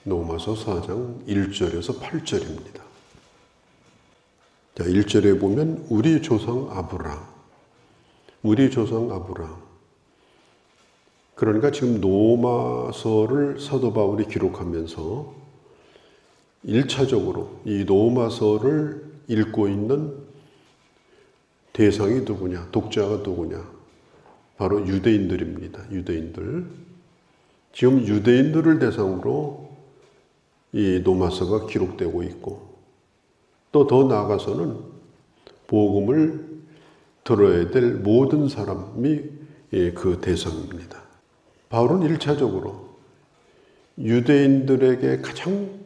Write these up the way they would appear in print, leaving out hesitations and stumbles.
로마서 4장 1절에서 8절입니다. 자, 1절에 보면 우리 조상 아브라함. 그러니까 지금 로마서를 사도 바울이 기록하면서 1차적으로 이 로마서를 읽고 있는 대상이 누구냐, 독자가 누구냐, 바로 유대인들입니다. 유대인들. 지금 유대인들을 대상으로 이 로마서가 기록되고 있고, 또 더 나아가서는 복음을 들어야 될 모든 사람이 그 대상입니다. 바울은 1차적으로 유대인들에게 가장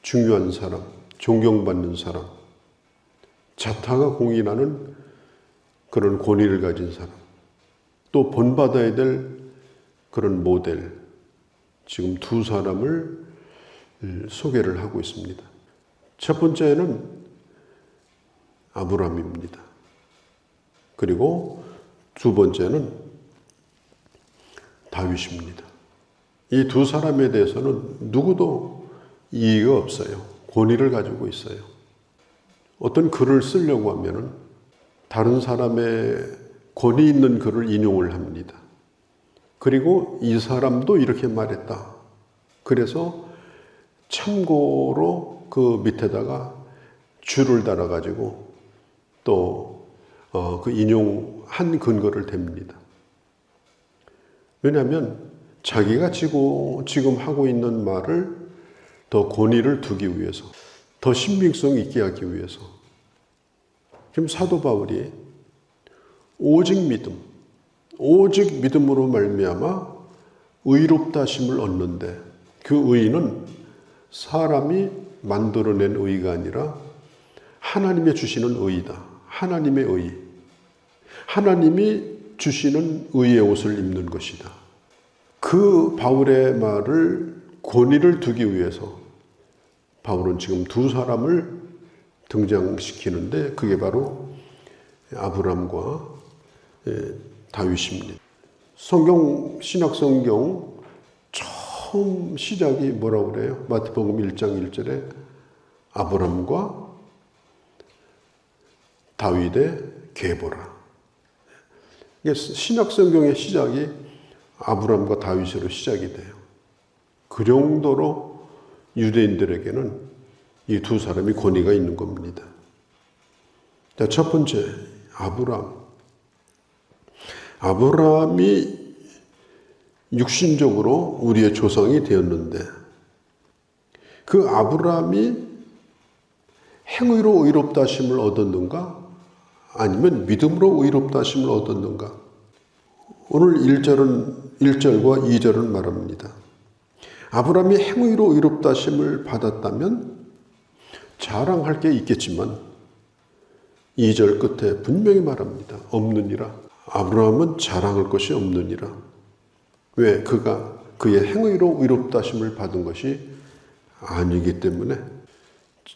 중요한 사람, 존경받는 사람, 자타가 공인하는 그런 권위를 가진 사람, 또 본받아야 될 그런 모델, 지금 두 사람을 소개를 하고 있습니다. 첫 번째는 아브라함입니다. 그리고 두 번째는 다윗입니다. 이 두 사람에 대해서는 누구도 이의가 없어요. 권위를 가지고 있어요. 어떤 글을 쓰려고 하면은 다른 사람의 권위 있는 글을 인용을 합니다. 그리고 이 사람도 이렇게 말했다. 그래서 참고로 그 밑에다가 줄을 달아가지고 또 그 인용한 근거를 댑니다. 왜냐하면 자기가 지금 하고 있는 말을 더 권위를 두기 위해서, 더 신빙성 있게 하기 위해서. 지금 사도 바울이 오직 믿음으로 말미암아 의롭다 하심을 얻는데, 그 의는 사람이 만들어낸 의가 아니라 하나님이 주시는 의이다. 하나님의 의. 하나님이 주시는 의의 옷을 입는 것이다. 그 바울의 말을 권위를 두기 위해서 바울은 지금 두 사람을 등장시키는데, 그게 바로 아브라함과 다윗입니다. 신약성경 처음 시작이 뭐라고 그래요? 마태복음 1장 1절에 아브라함과 다윗의 계보라. 신약성경의 시작이 아브라함과 다윗으로 시작이 돼요. 그 정도로 유대인들에게는 이 두 사람이 권위가 있는 겁니다. 자, 첫 번째, 아브라함. 아브라함이 육신적으로 우리의 조상이 되었는데, 그 아브라함이 행위로 의롭다 하심을 얻었는가? 아니면 믿음으로 의롭다 하심을 얻었는가? 오늘 1절과 2절은 말합니다. 아브라함이 행위로 의롭다 하심을 받았다면 자랑할 게 있겠지만 2절 끝에 분명히 말합니다. 없느니라. 아브라함은 자랑할 것이 없느니라. 왜? 그의 행위로 의롭다 하심을 받은 것이 아니기 때문에.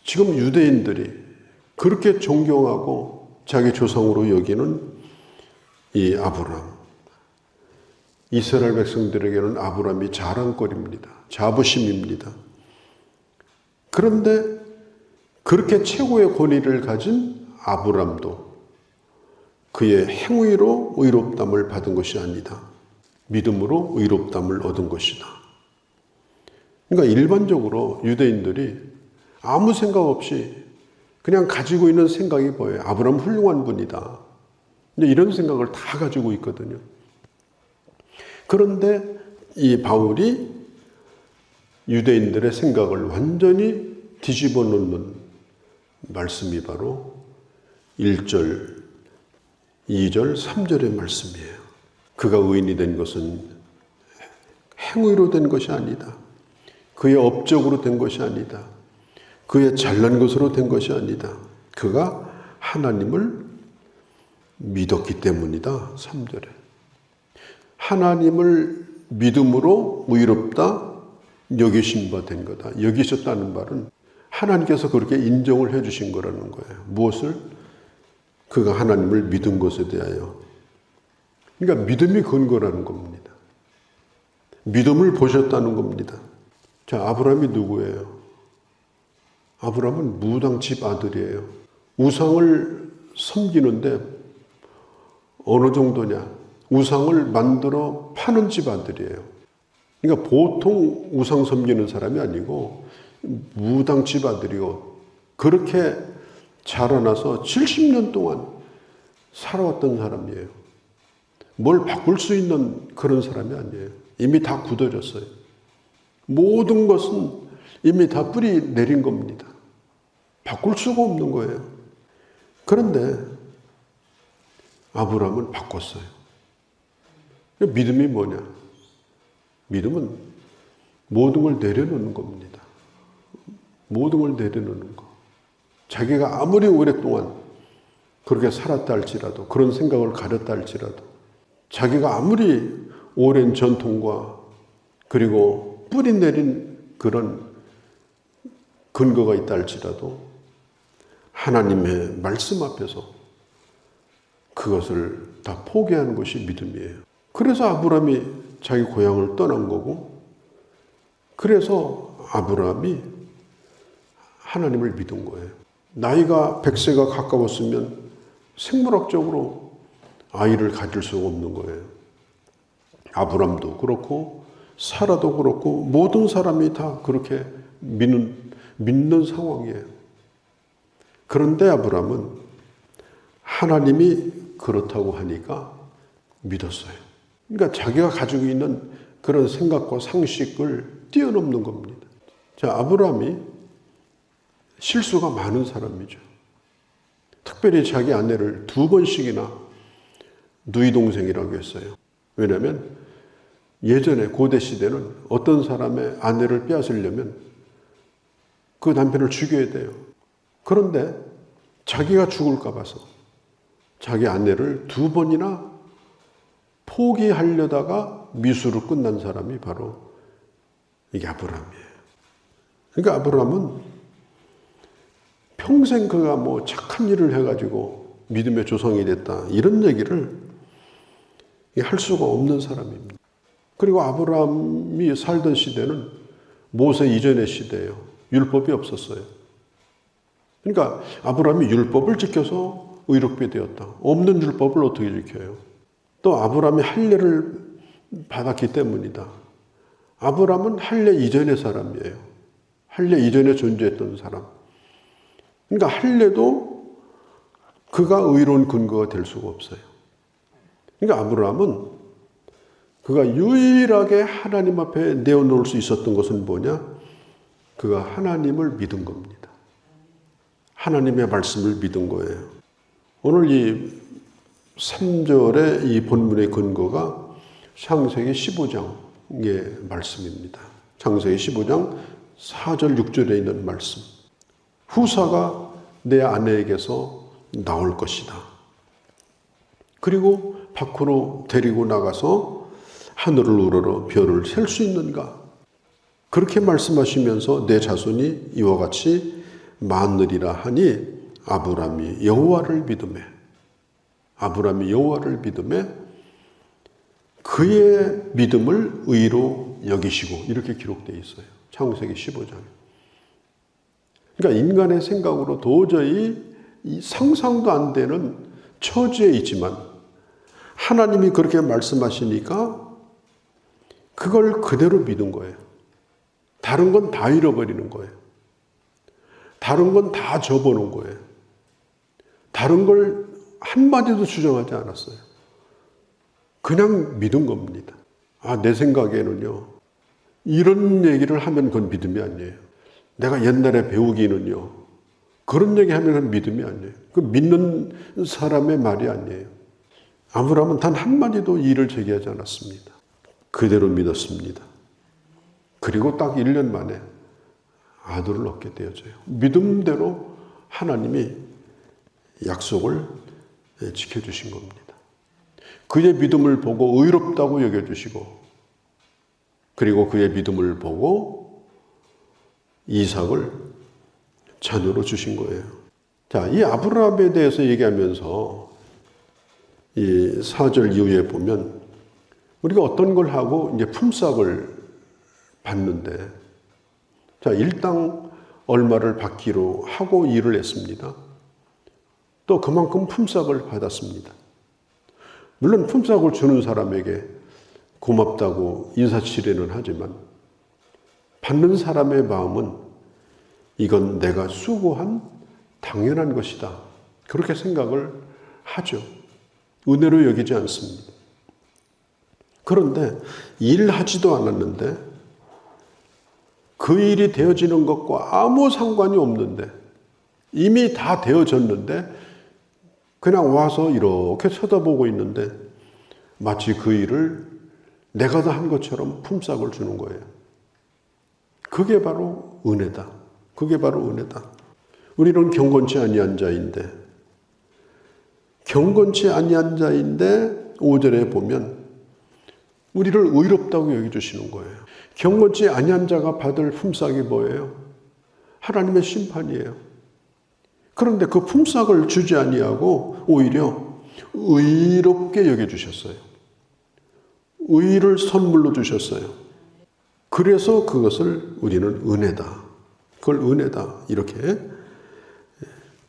지금 유대인들이 그렇게 존경하고 자기 조상으로 여기는 이 아브라함, 이스라엘 백성들에게는 아브라함이 자랑거리입니다. 자부심입니다. 그런데 그렇게 최고의 권위를 가진 아브라함도 그의 행위로 의롭담을 받은 것이 아니다. 믿음으로 의롭담을 얻은 것이다. 그러니까 일반적으로 유대인들이 아무 생각 없이 그냥 가지고 있는 생각이 뭐예요? 아브라함 훌륭한 분이다. 이런 생각을 다 가지고 있거든요. 그런데 이 바울이 유대인들의 생각을 완전히 뒤집어 놓는 말씀이 바로 1절, 2절, 3절의 말씀이에요. 그가 의인이 된 것은 행위로 된 것이 아니다. 그의 업적으로 된 것이 아니다. 그의 잘난 것으로 된 것이 아니다. 그가 하나님을 믿었기 때문이다. 3절에. 하나님을 믿음으로 의롭다 여기신 바 된 거다. 여기셨다는 말은 하나님께서 그렇게 인정을 해 주신 거라는 거예요. 무엇을? 그가 하나님을 믿은 것에 대하여. 그러니까 믿음이 근거라는 겁니다. 믿음을 보셨다는 겁니다. 자, 아브라함이 누구예요? 아브라함은 무당 집 아들이에요. 우상을 섬기는데 어느 정도냐? 우상을 만들어 파는 집 아들이에요. 그러니까 보통 우상 섬기는 사람이 아니고 무당 집 아들이고, 그렇게 자라나서 70년 동안 살아왔던 사람이에요. 뭘 바꿀 수 있는 그런 사람이 아니에요. 이미 다 굳어졌어요. 모든 것은 이미 다 뿌리 내린 겁니다. 바꿀 수가 없는 거예요. 그런데 아브라함은 바꿨어요. 믿음이 뭐냐? 믿음은 모든 걸 내려놓는 겁니다. 모든 걸 내려놓는 거. 자기가 아무리 오랫동안 그렇게 살았다 할지라도, 그런 생각을 가졌다 할지라도, 자기가 아무리 오랜 전통과 그리고 뿌리 내린 그런 근거가 있다 할지라도 하나님의 말씀 앞에서 그것을 다 포기하는 것이 믿음이에요. 그래서 아브라함이 자기 고향을 떠난 거고, 그래서 아브라함이 하나님을 믿은 거예요. 나이가 100세가 가까웠으면 생물학적으로 아이를 가질 수가 없는 거예요. 아브라함도 그렇고 사라도 그렇고 모든 사람이 다 그렇게 믿는 상황이에요. 그런데 아브라함은 하나님이 그렇다고 하니까 믿었어요. 그러니까 자기가 가지고 있는 그런 생각과 상식을 뛰어넘는 겁니다. 자, 아브라함이 실수가 많은 사람이죠. 특별히 자기 아내를 2번씩이나 누이 동생이라고 했어요. 왜냐하면 예전에 고대 시대는 어떤 사람의 아내를 빼앗으려면 그 남편을 죽여야 돼요. 그런데 자기가 죽을까 봐서 자기 아내를 2번이나 포기하려다가 미수로 끝난 사람이 바로 이게 아브라함이에요. 그러니까 아브라함은 평생 그가 뭐 착한 일을 해가지고 믿음의 조상이 됐다, 이런 얘기를 할 수가 없는 사람입니다. 그리고 아브라함이 살던 시대는 모세 이전의 시대예요. 율법이 없었어요. 그러니까 아브라함이 율법을 지켜서 의롭게 되었다. 없는 율법을 어떻게 지켜요? 또 아브라함이 할례를 받았기 때문이다. 아브라함은 할례 이전의 사람이에요. 할례 이전에 존재했던 사람. 그러니까 할례도 그가 의로운 근거가 될 수가 없어요. 그러니까 아브라함은 그가 유일하게 하나님 앞에 내어놓을 수 있었던 것은 뭐냐? 그가 하나님을 믿은 겁니다. 하나님의 말씀을 믿은 거예요. 오늘 이 3절의 이 본문의 근거가 창세기 15장의 말씀입니다. 창세기 15장 4절 6절에 있는 말씀. 후사가 내 아내에게서 나올 것이다. 그리고 밖으로 데리고 나가서 하늘을 우러러 별을 셀 수 있는가? 그렇게 말씀하시면서 내 자손이 이와 같이 많으리라 하니 아브라함이 여호와를 믿으매, 아브라함이 여호와를 믿으매 그의 믿음을 의로 여기시고, 이렇게 기록되어 있어요. 창세기 15장에. 그러니까 인간의 생각으로 도저히 상상도 안 되는 처지에 있지만 하나님이 그렇게 말씀하시니까 그걸 그대로 믿은 거예요. 다른 건 다 잃어버리는 거예요. 다른 건 다 접어놓은 거예요. 다른 걸 한마디도 주장하지 않았어요. 그냥 믿은 겁니다. 아, 내 생각에는요, 이런 얘기를 하면 그건 믿음이 아니에요. 내가 옛날에 배우기는요, 그런 얘기 하면 그건 믿음이 아니에요. 그 믿는 사람의 말이 아니에요. 아브라함은 단 한마디도 이의를 제기하지 않았습니다. 그대로 믿었습니다. 그리고 딱 1년 만에 아들을 얻게 되어져요. 믿음대로 하나님이 약속을 지켜주신 겁니다. 그의 믿음을 보고 의롭다고 여겨주시고, 그리고 그의 믿음을 보고 이삭을 자녀로 주신 거예요. 자, 이 아브라함에 대해서 얘기하면서 이 4절 이후에 보면 우리가 어떤 걸 하고 이제 품삯을 받는데, 자, 일당 얼마를 받기로 하고 일을 했습니다. 또 그만큼 품삯을 받았습니다. 물론 품삯을 주는 사람에게 고맙다고 인사치레는 하지만 받는 사람의 마음은 이건 내가 수고한 당연한 것이다. 그렇게 생각을 하죠. 은혜로 여기지 않습니다. 그런데 일하지도 않았는데 그 일이 되어지는 것과 아무 상관이 없는데 이미 다 되어졌는데 그냥 와서 이렇게 쳐다보고 있는데 마치 그 일을 내가 다 한 것처럼 품삯을 주는 거예요. 그게 바로 은혜다. 그게 바로 은혜다. 우리는 경건치 아니한 자인데 5절에 보면 우리를 의롭다고 여겨주시는 거예요. 경건치 아니한 자가 받을 품삯이 뭐예요? 하나님의 심판이에요. 그런데 그 품삯을 주지 아니하고 오히려 의롭게 여겨주셨어요. 의를 선물로 주셨어요. 그래서 그것을 우리는 은혜다. 그걸 은혜다. 이렇게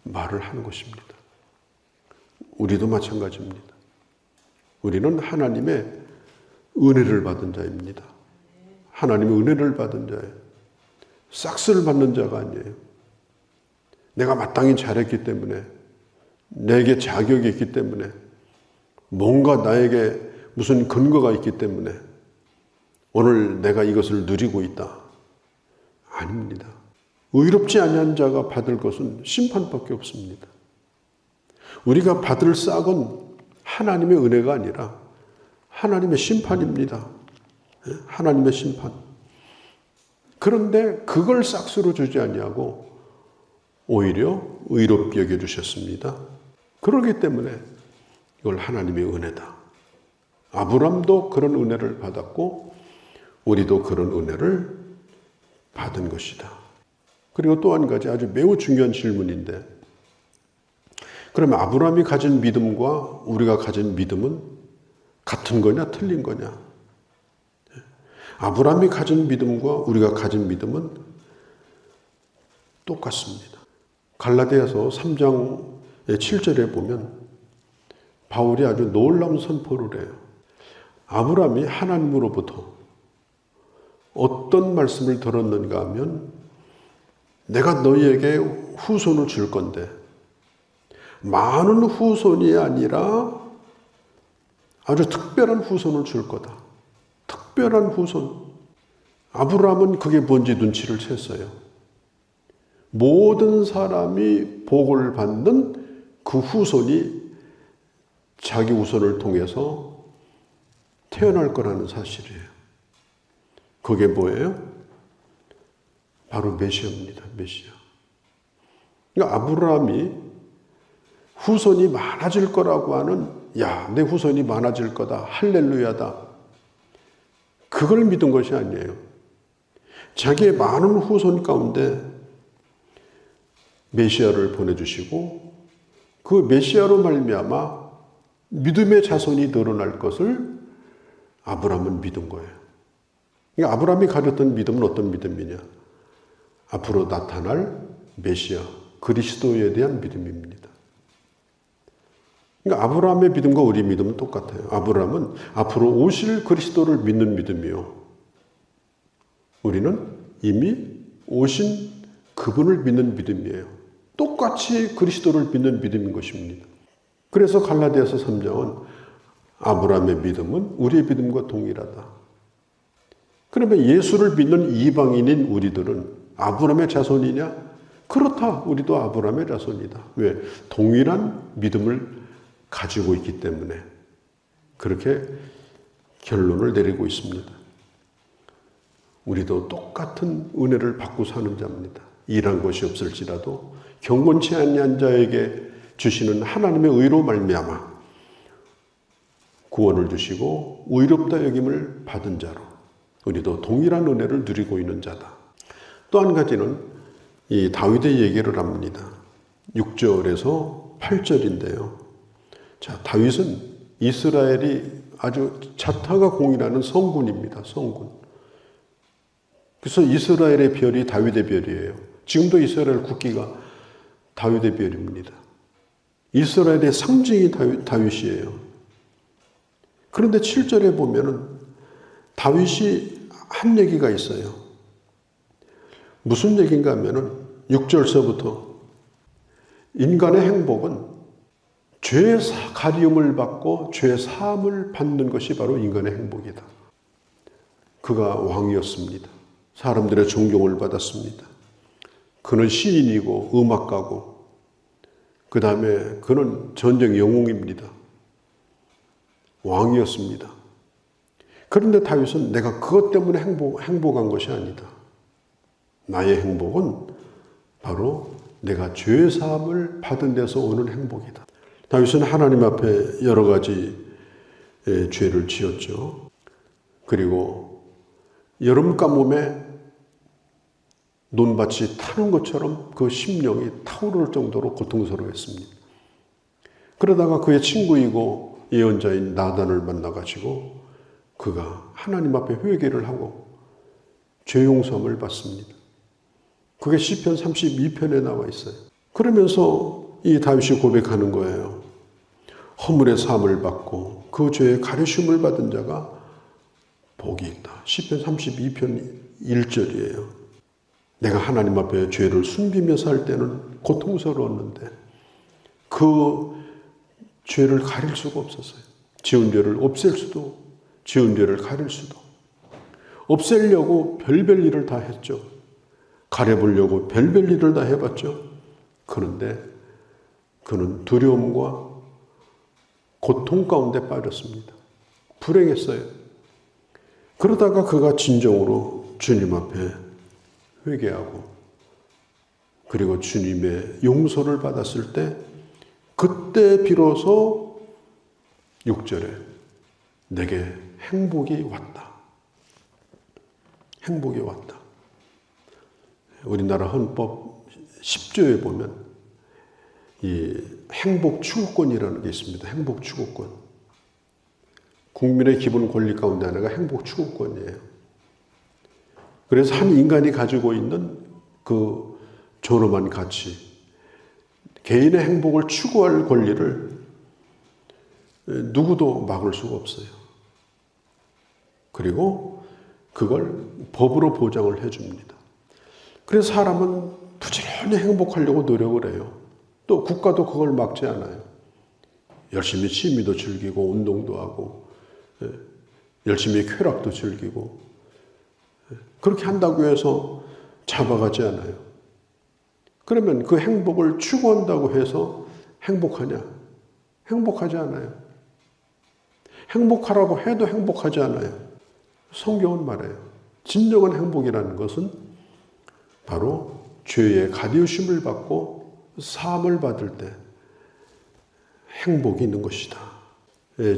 말을 하는 것입니다. 우리도 마찬가지입니다. 우리는 하나님의 은혜를 받은 자입니다. 하나님의 은혜를 받은 자예요. 싹스를 받는 자가 아니에요. 내가 마땅히 잘했기 때문에, 내게 자격이 있기 때문에, 뭔가 나에게 무슨 근거가 있기 때문에 오늘 내가 이것을 누리고 있다. 아닙니다. 의롭지 아니한 자가 받을 것은 심판밖에 없습니다. 우리가 받을 싹은 하나님의 은혜가 아니라 하나님의 심판입니다. 하나님의 심판. 그런데 그걸 싹스로 주지 아니하고 오히려 의롭게 여겨주셨습니다. 그렇기 때문에 이걸 하나님의 은혜다. 아브람도 그런 은혜를 받았고 우리도 그런 은혜를 받은 것이다. 그리고 또 한 가지 아주 매우 중요한 질문인데, 그러면 아브람이 가진 믿음과 우리가 가진 믿음은 같은 거냐 틀린 거냐? 아브람이 가진 믿음과 우리가 가진 믿음은 똑같습니다. 갈라디아서 3장 7절에 보면 바울이 아주 놀라운 선포를 해요. 아브람이 하나님으로부터 어떤 말씀을 들었는가 하면 내가 너희에게 후손을 줄 건데 많은 후손이 아니라 아주 특별한 후손을 줄 거다. 특별한 후손. 아브람은 그게 뭔지 눈치를 챘어요. 모든 사람이 복을 받는 그 후손이 자기 후손을 통해서 태어날 거라는 사실이에요. 그게 뭐예요? 바로 메시아입니다. 메시아. 그러니까 아브라함이 후손이 많아질 거라고 하는, 야, 내 후손이 많아질 거다. 할렐루야다. 그걸 믿은 것이 아니에요. 자기의 많은 후손 가운데 메시아를 보내주시고 그 메시아로 말미암아 믿음의 자손이 늘어날 것을 아브라함은 믿은 거예요. 그러니까 아브라함이 가졌던 믿음은 어떤 믿음이냐? 앞으로 나타날 메시아, 그리스도에 대한 믿음입니다. 그러니까 아브라함의 믿음과 우리 믿음은 똑같아요. 아브라함은 앞으로 오실 그리스도를 믿는 믿음이요. 우리는 이미 오신 그분을 믿는 믿음이에요. 똑같이 그리스도를 믿는 믿음인 것입니다. 그래서 갈라디아서 3장은 아브라함의 믿음은 우리의 믿음과 동일하다. 그러면 예수를 믿는 이방인인 우리들은 아브라함의 자손이냐? 그렇다. 우리도 아브라함의 자손이다. 왜? 동일한 믿음을 가지고 있기 때문에 그렇게 결론을 내리고 있습니다. 우리도 똑같은 은혜를 받고 사는 자입니다. 일한 것이 없을지라도 경건치 아니한 자에게 주시는 하나님의 의로 말미암아 구원을 주시고 의롭다 여김을 받은 자로 우리도 동일한 은혜를 누리고 있는 자다. 또 한 가지는 이 다윗의 얘기를 합니다. 6절에서 8절인데요. 자, 다윗은 이스라엘이 아주 자타가 공인하는 성군입니다. 성군. 그래서 이스라엘의 별이 다윗의 별이에요. 지금도 이스라엘 국기가 다윗의 별입니다. 이스라엘의 상징이 다윗이에요. 그런데 7절에 보면은 다윗이 한 얘기가 있어요. 무슨 얘기인가 하면은 6절서부터 인간의 행복은 죄의 가리움을 받고 죄 사함을 받는 것이 바로 인간의 행복이다. 그가 왕이었습니다. 사람들의 존경을 받았습니다. 그는 시인이고 음악가고 그 다음에 그는 전쟁 영웅입니다. 왕이었습니다. 그런데 다윗은 내가 그것 때문에 행복한 것이 아니다. 나의 행복은 바로 내가 죄 사함을 받은 데서 오는 행복이다. 다윗은 하나님 앞에 여러 가지 죄를 지었죠. 그리고 여름 가뭄에 논밭이 타는 것처럼 그 심령이 타오를 정도로 고통스러워했습니다. 그러다가 그의 친구이고 예언자인 나단을 만나가지고 그가 하나님 앞에 회개를 하고 죄 용서함을 받습니다. 그게 시편 32편에 나와 있어요. 그러면서 이 다윗이 고백하는 거예요. 허물의 사함을 받고 그 죄의 가르침을 받은 자가 복이 있다. 시편 32편 1절이에요. 내가 하나님 앞에 죄를 숨기며 살 때는 고통스러웠는데 그 죄를 가릴 수가 없었어요. 지은 죄를 없앨 수도, 지은 죄를 가릴 수도. 없애려고 별별 일을 다 했죠. 가려보려고 별별 일을 다 해봤죠. 그런데 그는 두려움과 고통 가운데 빠졌습니다. 불행했어요. 그러다가 그가 진정으로 주님 앞에 회개하고 그리고 주님의 용서를 받았을 때 그때 비로소 6절에 내게 행복이 왔다. 행복이 왔다. 우리나라 헌법 10조에 보면 이 행복 추구권이라는 게 있습니다. 행복 추구권. 국민의 기본 권리 가운데 하나가 행복 추구권이에요. 그래서 한 인간이 가지고 있는 그 존엄한 가치, 개인의 행복을 추구할 권리를 누구도 막을 수가 없어요. 그리고 그걸 법으로 보장을 해줍니다. 그래서 사람은 부지런히 행복하려고 노력을 해요. 또 국가도 그걸 막지 않아요. 열심히 취미도 즐기고 운동도 하고 열심히 쾌락도 즐기고 그렇게 한다고 해서 잡아가지 않아요. 그러면 그 행복을 추구한다고 해서 행복하냐? 행복하지 않아요. 행복하라고 해도 행복하지 않아요. 성경은 말해요. 진정한 행복이라는 것은 바로 죄의 가리우심을 받고 사함을 받을 때 행복이 있는 것이다.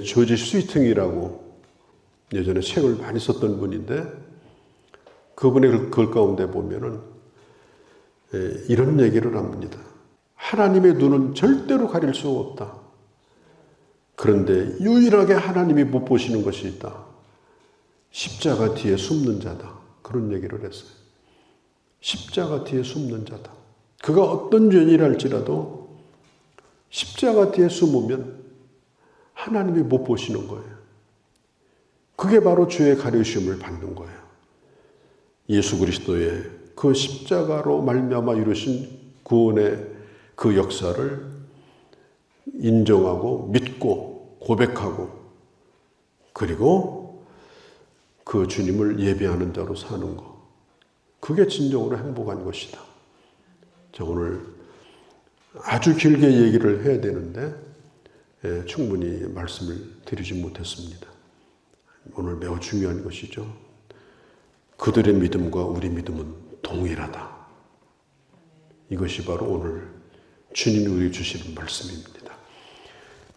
조지 스위팅이라고 예전에 책을 많이 썼던 분인데 그분의 글 가운데 보면은 이런 얘기를 합니다. 하나님의 눈은 절대로 가릴 수 없다. 그런데 유일하게 하나님이 못 보시는 것이 있다. 십자가 뒤에 숨는 자다. 그런 얘기를 했어요. 십자가 뒤에 숨는 자다. 그가 어떤 죄인이랄지라도 십자가 뒤에 숨으면 하나님이 못 보시는 거예요. 그게 바로 죄의 가려심을 받는 거예요. 예수 그리스도의 그 십자가로 말미암아 이루신 구원의 그 역사를 인정하고 믿고 고백하고 그리고 그 주님을 예배하는 자로 사는 것. 그게 진정으로 행복한 것이다. 자, 오늘 아주 길게 얘기를 해야 되는데 충분히 말씀을 드리지 못했습니다. 오늘 매우 중요한 것이죠. 그들의 믿음과 우리 믿음은 동일하다. 이것이 바로 오늘 주님이 우리 주시는 말씀입니다.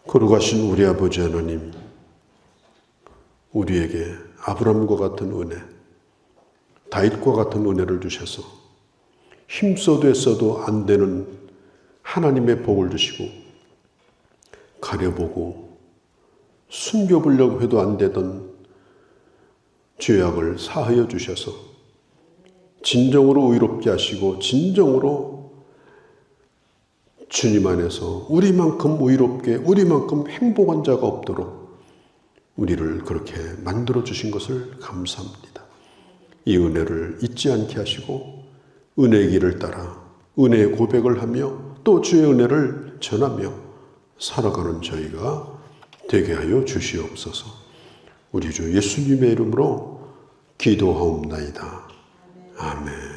거룩하신 우리 아버지 하나님, 우리에게 아브라함과 같은 은혜, 다윗과 같은 은혜를 주셔서 힘써도 애써도 안 되는 하나님의 복을 주시고 가려보고 숨겨보려고 해도 안 되던 죄악을 사하여 주셔서 진정으로 의롭게 하시고 진정으로 주님 안에서 우리만큼 의롭게 우리만큼 행복한 자가 없도록 우리를 그렇게 만들어 주신 것을 감사합니다. 이 은혜를 잊지 않게 하시고 은혜의 길을 따라 은혜의 고백을 하며 또 주의 은혜를 전하며 살아가는 저희가 되게 하여 주시옵소서. 우리 주 예수님의 이름으로 기도하옵나이다. 아멘.